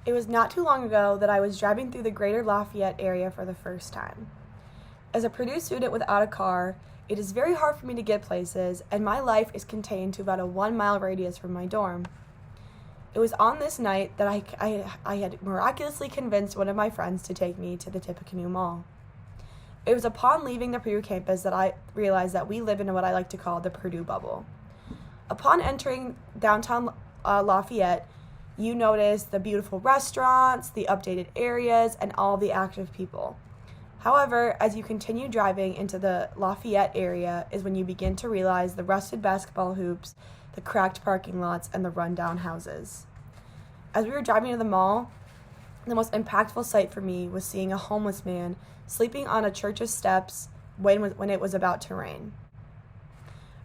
It was not too long ago that I was driving through the greater Lafayette area for the first time. As a Purdue student without a car, it is very hard for me to get places, and my life is contained to about a 1-mile radius from my dorm. It was on this night that I had miraculously convinced one of my friends to take me to the Tippecanoe Mall. It was upon leaving the Purdue campus that I realized that we live in what I like to call the Purdue bubble. Upon entering downtown Lafayette, you notice the beautiful restaurants, the updated areas, and all the active people. However, as you continue driving into the Lafayette area is when you begin to realize the rusted basketball hoops, the cracked parking lots, and the rundown houses. As we were driving to the mall, the most impactful sight for me was seeing a homeless man sleeping on a church's steps when it was about to rain.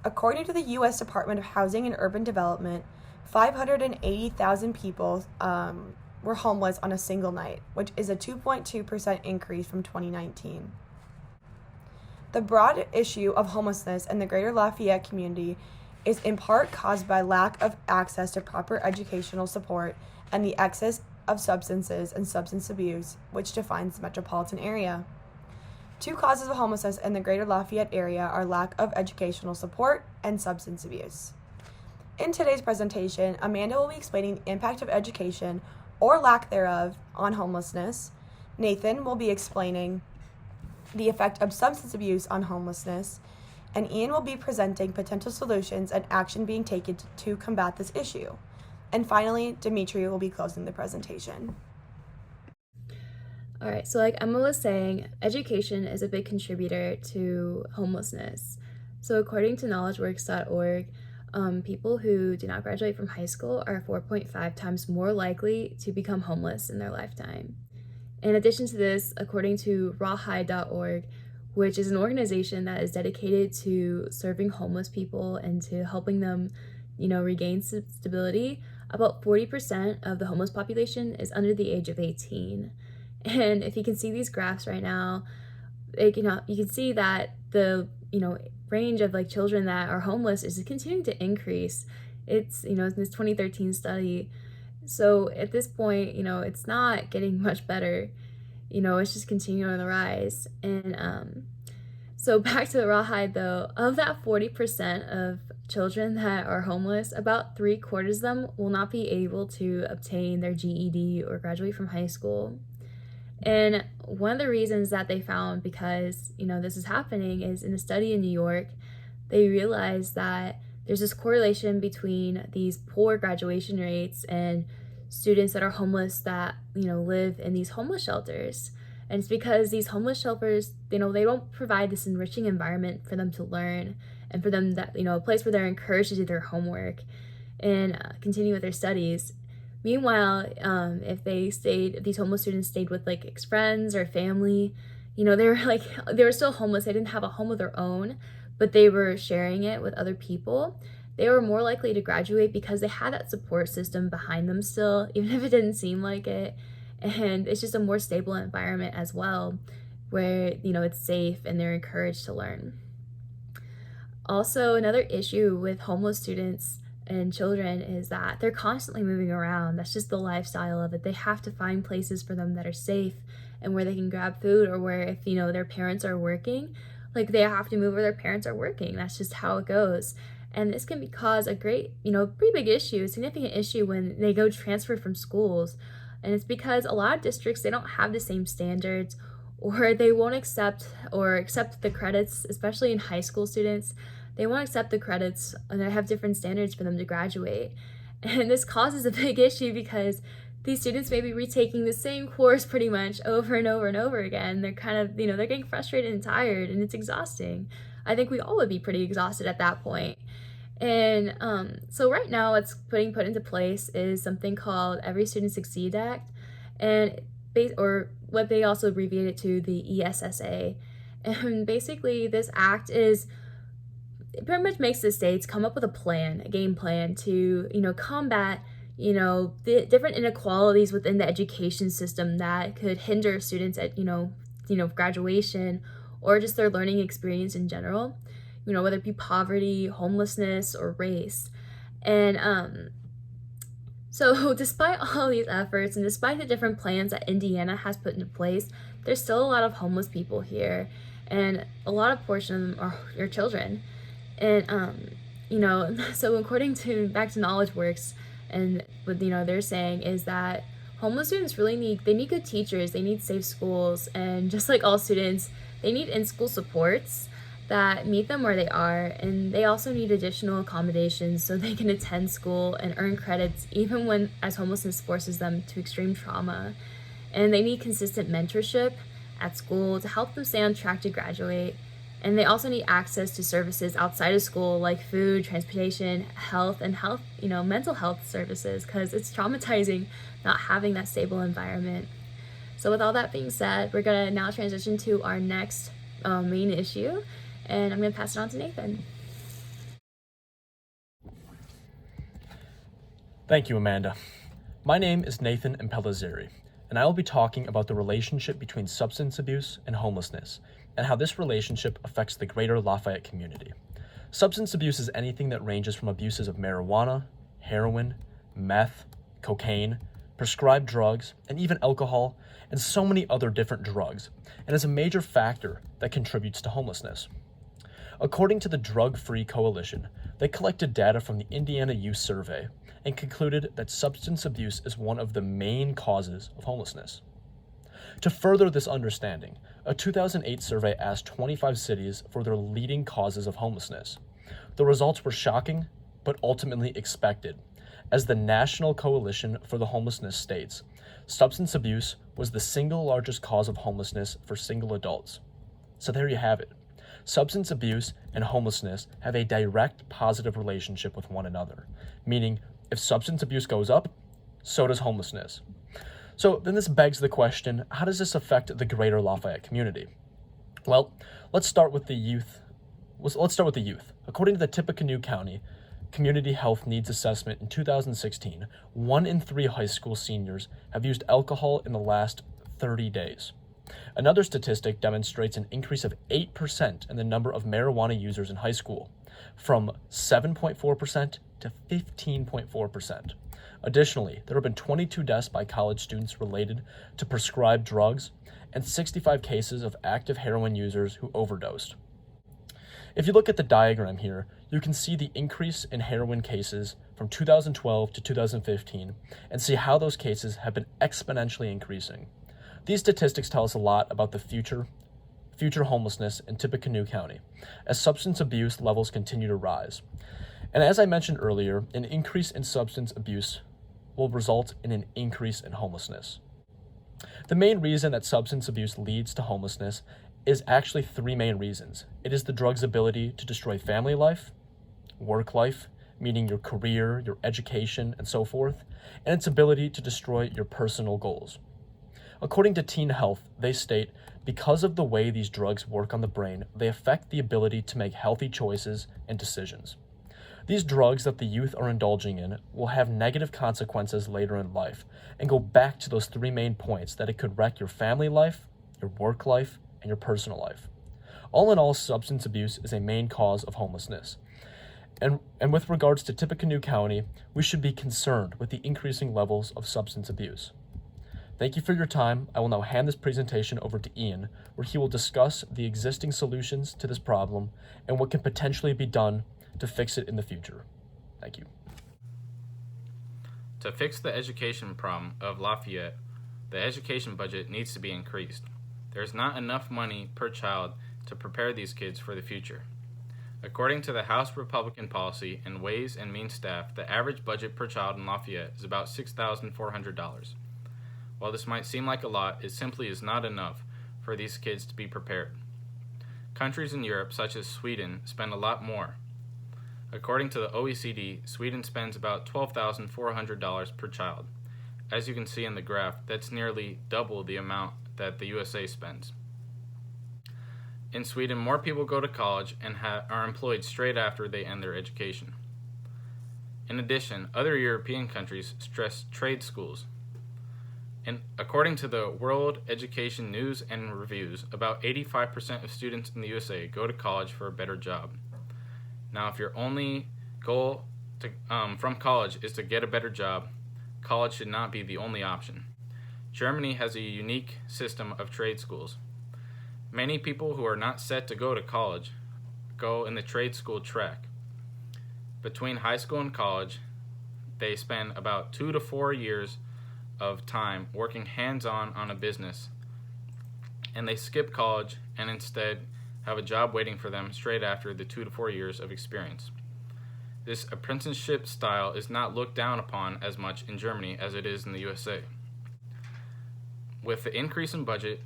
According to the U.S. Department of Housing and Urban Development, 580,000 people were homeless on a single night, which is a 2.2% increase from 2019. The broad issue of homelessness in the greater Lafayette community is in part caused by lack of access to proper educational support and the excess of substances and substance abuse, which defines the metropolitan area. Two causes of homelessness in the greater Lafayette area are lack of educational support and substance abuse. In today's presentation, Amanda will be explaining the impact of education, or lack thereof, on homelessness. Nathan will be explaining the effect of substance abuse on homelessness, and Ian will be presenting potential solutions and action being taken to combat this issue. And finally, Dimitri will be closing the presentation. All right, so like Emma was saying, education is a big contributor to homelessness. So according to knowledgeworks.org, people who do not graduate from high school are 4.5 times more likely to become homeless in their lifetime. In addition to this, according to rawhide.org, which is an organization that is dedicated to serving homeless people and to helping them, regain stability, about 40% of the homeless population is under the age of 18. And if you can see these graphs right now, you can see that the range of children that are homeless is continuing to increase. It's in this 2013 study. So at this point, it's not getting much better. It's just continuing on the rise. And so back to the rawhide though, of that 40% of children that are homeless, about 3/4 of them will not be able to obtain their GED or graduate from high school. And one of the reasons that they found because, this is happening is in a study in New York, they realized that there's this correlation between these poor graduation rates and students that are homeless that, live in these homeless shelters. And it's because these homeless shelters, they don't provide this enriching environment for them to learn and for them that, a place where they're encouraged to do their homework and continue with their studies. Meanwhile, if these homeless students stayed with ex-friends or family, they were still homeless. They didn't have a home of their own, but they were sharing it with other people. They were more likely to graduate because they had that support system behind them still, even if it didn't seem like it. And it's just a more stable environment as well, where, it's safe and they're encouraged to learn. Also, another issue with homeless students and children is that they're constantly moving around. That's just the lifestyle of it. They have to find places for them that are safe and where they can grab food, or where if their parents are working, they have to move where their parents are working. That's just how it goes. And this can cause a great, pretty big issue, a significant issue when they go transfer from schools. And it's because a lot of districts, they don't have the same standards, or they won't accept the credits, especially in high school students. They won't accept the credits, and they have different standards for them to graduate. And this causes a big issue because these students may be retaking the same course pretty much over and over and over again. They're kind of, they're getting frustrated and tired, and it's exhausting. I think we all would be pretty exhausted at that point. And so right now what's put into place is something called Every Student Succeed Act, and or what they also abbreviate it to, the ESSA. And basically this act it pretty much makes the states come up with a game plan to, combat, the different inequalities within the education system that could hinder students at, graduation or just their learning experience in general, whether it be poverty, homelessness, or race. And So, despite all these efforts and despite the different plans that Indiana has put into place, there's still a lot of homeless people here, and a lot of portion of them are children. And so according to back to Knowledge Works, and what they're saying is that homeless students really need good teachers, they need safe schools, and just like all students, they need in-school supports that meet them where they are, and they also need additional accommodations so they can attend school and earn credits even when as homelessness forces them to extreme trauma. And they need consistent mentorship at school to help them stay on track to graduate. And they also need access to services outside of school like food, transportation, mental health services, because it's traumatizing not having that stable environment. So with all that being said, we're going to now transition to our next main issue, and I'm going to pass it on to Nathan. Thank you, Amanda. My name is Nathan Impellizzeri, and I will be talking about the relationship between substance abuse and homelessness, and how this relationship affects the greater Lafayette community. Substance abuse is anything that ranges from abuses of marijuana, heroin, meth, cocaine, prescribed drugs, and even alcohol, and so many other different drugs, and is a major factor that contributes to homelessness. According to the Drug Free Coalition, they collected data from the Indiana Youth Survey and concluded that substance abuse is one of the main causes of homelessness. To further this understanding, a 2008 survey asked 25 cities for their leading causes of homelessness. The results were shocking, but ultimately expected. As the National Coalition for the Homelessness states, substance abuse was the single largest cause of homelessness for single adults. So there you have it. Substance abuse and homelessness have a direct positive relationship with one another, meaning if substance abuse goes up, so does homelessness. So then this begs the question, how does this affect the greater Lafayette community? Well, let's start with the youth. According to the Tippecanoe County Community Health Needs Assessment in 2016, 1 in 3 high school seniors have used alcohol in the last 30 days. Another statistic demonstrates an increase of 8% in the number of marijuana users in high school, from 7.4% to 15.4%. Additionally, there have been 22 deaths by college students related to prescribed drugs and 65 cases of active heroin users who overdosed. If you look at the diagram here, you can see the increase in heroin cases from 2012 to 2015 and see how those cases have been exponentially increasing. These statistics tell us a lot about the future homelessness in Tippecanoe County as substance abuse levels continue to rise. And as I mentioned earlier, an increase in substance abuse will result in an increase in homelessness. The main reason that substance abuse leads to homelessness is actually 3 main reasons. It is the drug's ability to destroy family life, work life, meaning your career, your education, and so forth, and its ability to destroy your personal goals. According to Teen Health, they state, because of the way these drugs work on the brain, they affect the ability to make healthy choices and decisions. These drugs that the youth are indulging in will have negative consequences later in life and go back to those 3 main points that it could wreck your family life, your work life, and your personal life. All in all, substance abuse is a main cause of homelessness. And with regards to Tippecanoe County, we should be concerned with the increasing levels of substance abuse. Thank you for your time. I will now hand this presentation over to Ian, where he will discuss the existing solutions to this problem and what can potentially be done to fix it in the future. Thank you. To fix the education problem of Lafayette, the education budget needs to be increased. There's not enough money per child to prepare these kids for the future. According to the House Republican Policy and Ways and Means staff, the average budget per child in Lafayette is about $6,400. While this might seem like a lot, it simply is not enough for these kids to be prepared. Countries in Europe, such as Sweden, spend a lot more. According to the OECD, Sweden spends about $12,400 per child. As you can see in the graph, that's nearly double the amount that the USA spends. In Sweden, more people go to college and are employed straight after they end their education. In addition, other European countries stress trade schools. And according to the World Education News and Reviews, about 85% of students in the USA go to college for a better job. Now, if your only goal from college is to get a better job, college should not be the only option. Germany has a unique system of trade schools. Many people who are not set to go to college go in the trade school track. Between high school and college, they spend about 2 to 4 years of time working hands-on on a business, and they skip college and instead have a job waiting for them straight after the 2 to 4 years of experience. This apprenticeship style is not looked down upon as much in Germany as it is in the USA. With the increase in budget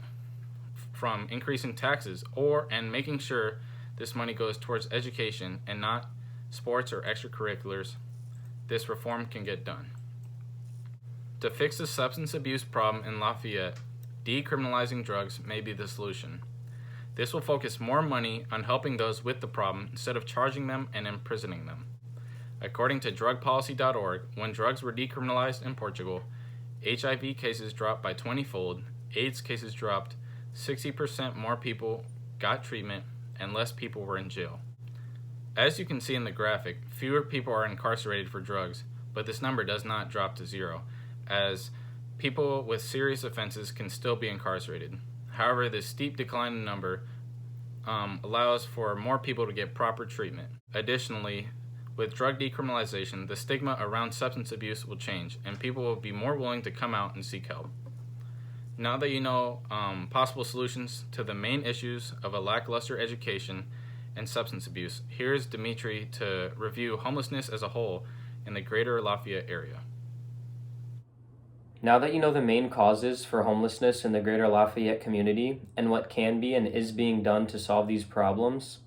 from increasing taxes and making sure this money goes towards education and not sports or extracurriculars, this reform can get done. To fix the substance abuse problem in Lafayette, decriminalizing drugs may be the solution. This will focus more money on helping those with the problem instead of charging them and imprisoning them. According to drugpolicy.org, when drugs were decriminalized in Portugal, HIV cases dropped by 20-fold, AIDS cases dropped, 60% more people got treatment, and less people were in jail. As you can see in the graphic, fewer people are incarcerated for drugs, but this number does not drop to zero, as people with serious offenses can still be incarcerated. However, this steep decline in number allows for more people to get proper treatment. Additionally, with drug decriminalization, the stigma around substance abuse will change, and people will be more willing to come out and seek help. Now that you know possible solutions to the main issues of a lackluster education and substance abuse, here's Dimitri to review homelessness as a whole in the greater Lafayette area. Now that you know the main causes for homelessness in the greater Lafayette community and what can be and is being done to solve these problems,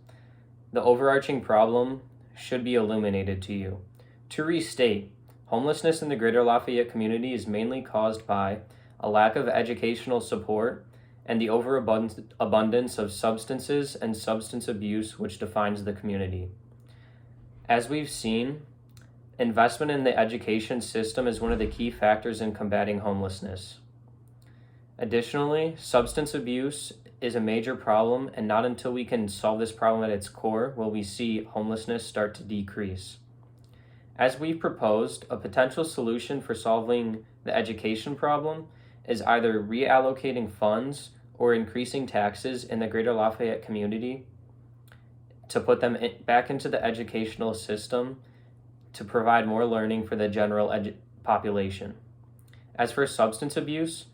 the overarching problem should be illuminated to you. To restate, homelessness in the greater Lafayette community is mainly caused by a lack of educational support and the overabundance of substances and substance abuse which defines the community. As we've seen, investment in the education system is one of the key factors in combating homelessness. Additionally, substance abuse is a major problem, and not until we can solve this problem at its core will we see homelessness start to decrease. As we've proposed, a potential solution for solving the education problem is either reallocating funds or increasing taxes in the greater Lafayette community to put them back into the educational system to provide more learning for the general population. As for substance abuse,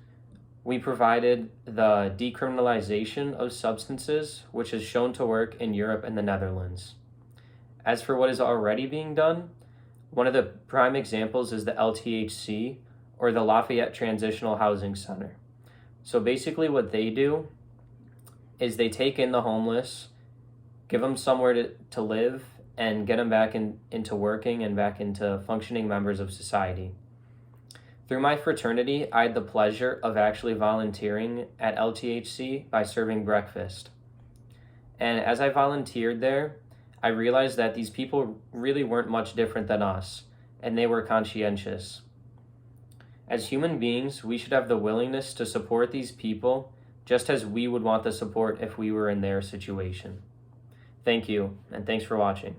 we provided the decriminalization of substances, which is shown to work in Europe and the Netherlands. As for what is already being done, one of the prime examples is the LTHC, or the Lafayette Transitional Housing Center. So basically what they do is they take in the homeless, give them somewhere to live, and get them back into working and back into functioning members of society. Through my fraternity, I had the pleasure of actually volunteering at LTHC by serving breakfast. And as I volunteered there, I realized that these people really weren't much different than us, and they were conscientious. As human beings, we should have the willingness to support these people just as we would want the support if we were in their situation. Thank you, and thanks for watching.